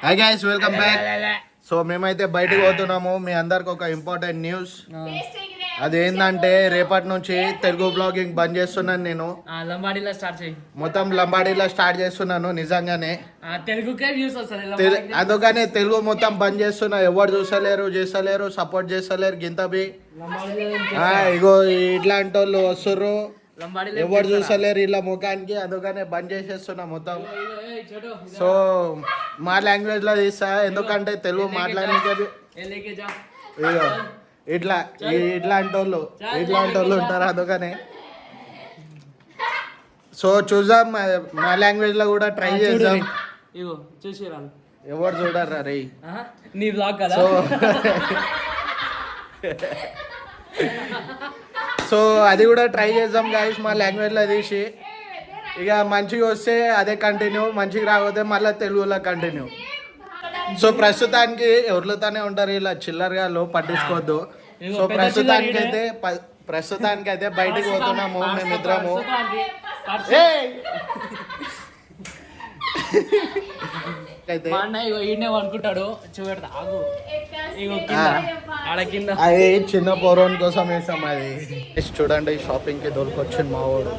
Hi guys, welcome back. So మేమైతే బయటకు పోతున్నాము. మీ అందరికి ఒక ఇంపార్టెంట్ న్యూస్. అదేంటంటే రేపటి నుంచి తెలుగు బ్లాగింగ్ బంద్ చేస్తున్నాను. నేను మొత్తం లంబాడీలో స్టార్ట్ చేస్తున్నాను. నిజంగానే అందుకనే తెలుగు మొత్తం బంద్ చేస్తున్నా. ఎవరు చేస్తలేరు, సపోర్ట్ చేస్తలేరు. గింతబి ఇగో ఇట్లాంటి వాళ్ళు వస్తుర్రు, ఎవరు చూసలేరు ఇలా ముఖానికి. అందుకనే బంద్ చేసేస్తున్నా మొత్తం. సో మా లాంగ్వేజ్ లో తీస్తా, ఎందుకంటే తెలుగు మాట్లాడడానికి ఇట్లాంటి వాళ్ళు ఉంటారు. అందుకనే సో చూద్దాం, మా లాంగ్వేజ్ లో కూడా ట్రై చేద్దాం. ఎవరు చూడరా రే నీ బ్లాగ్ కదా. సో అది కూడా ట్రై చేద్దాం గాయస్, మా లాంగ్వేజ్లో తీసి. ఇక మంచిగా వస్తే అదే కంటిన్యూ, మంచిగా రాకపోతే మళ్ళీ తెలుగులో కంటిన్యూ. సో ప్రస్తుతానికి ఎవరితోనే ఉంటారు ఇలా చిల్లరగా పట్టించుకోవద్దు. సో ప్రస్తుతానికైతే బయటకు పోతున్నాము మేమిద్దరము. అది చిన్న పోరోన్ కోసం వేసాం. అది చూడండి, షాపింగ్ కి దొరికొచ్చిండు మా వాడు.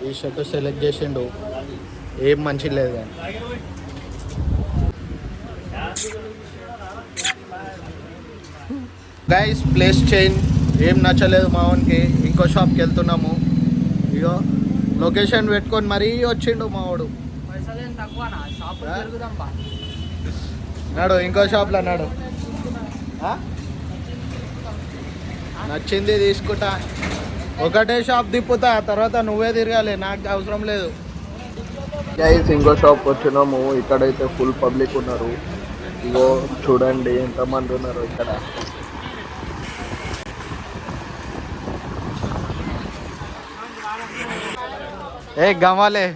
ఈ షర్ట్ సెలెక్ట్ చేసిండు, ఏం మంచి లేదు కానీ. గైస్ ప్లేస్ చేంజ్, ఏం నచ్చలేదు మా వానికి. ఇంకో షాప్కి వెళ్తున్నాము. ఇగో లొకేషన్ పెట్టుకొని మరీ వచ్చిండు మా వాడు. నాడు ఇంకో షాప్లో అన్నాడు, నచ్చింది తీసుకుంటా. ఒకటే షాప్ తిప్పుతా, తర్వాత నువ్వే తిరగాలి, నాకు అవసరం లేదు. గైస్ ఇంకో షాప్ వచ్చినాము. ఇక్కడైతే ఫుల్ పబ్లిక్ ఉన్నారు. ఇగో చూడండి ఎంతమంది ఉన్నారు ఇక్కడ. ఏ గమాలే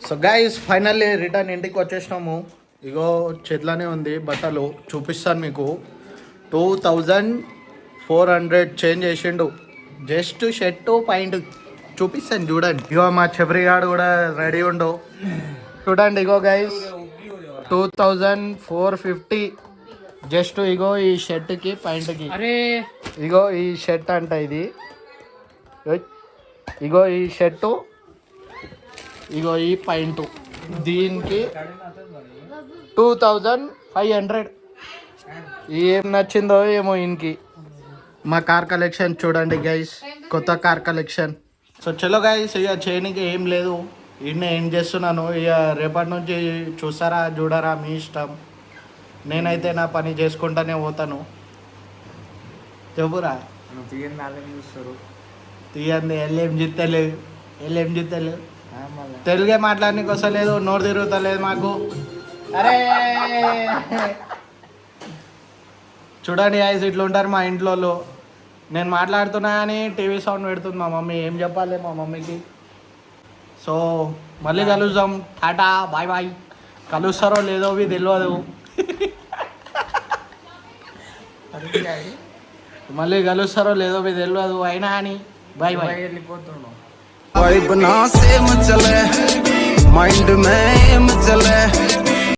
సో గైస్ ఫైనల్లీ రిటర్న్ ఇంటికి వచ్చేసినాము. ఇగో చేతిలోనే ఉంది బట్టలు, చూపిస్తాను మీకు. 2400 చేంజ్ చేసిండు. జస్ట్ షర్టు పాయింట్ చూపిస్తాను చూడండి. ఇగో మా చెబరిగాడు కూడా రెడీ ఉండు చూడండి. ఇగో గైస్ 2450 జస్ట్. ఇగో ఈ షర్ట్కి పాయింట్కి. ఇగో ఈ షర్ట్ అంట ఇది. ఇగో ఈ షర్టు, ఇగో ఈ పాయింట్. దీనికి 2500. ఏం నచ్చిందో ఏమో ఈయనకి. మా కార్ కలెక్షన్ చూడండి గైస్, కొత్త కార్ కలెక్షన్. సో చలో గైస్, ఇక చేయనికి ఏం లేదు. ఈయన ఏం చేస్తున్నాను. ఇక రేపటి నుంచి చూస్తారా చూడరా మీ ఇష్టం. నేనైతే నా పని చేసుకుంటానే పోతాను. చెప్పురా తీయండి. ఎల్లేం జిత్తలేదు. తెలుగే మాట్లాడడానికి వస్తలేదు, నోరు తిరుగుతలేదు మాకు. అరే చూడండి గైస్, ఇట్లా ఉంటారు మా ఇంట్లో. నేను మాట్లాడుతున్నా అని టీవీ సౌండ్ పెడుతుంది మా మమ్మీ. ఏం చెప్పాలి మా మమ్మీకి. సో మళ్ళీ కలుద్దాం. Tata bye bye. కలుస్తారో లేదో తెలియదు. మళ్ళీ కలుస్తారో లేదో తెలియదు అయినా అని బాయ్ బాయ్. वाइब ना सेम चले, माइंड में एम चले.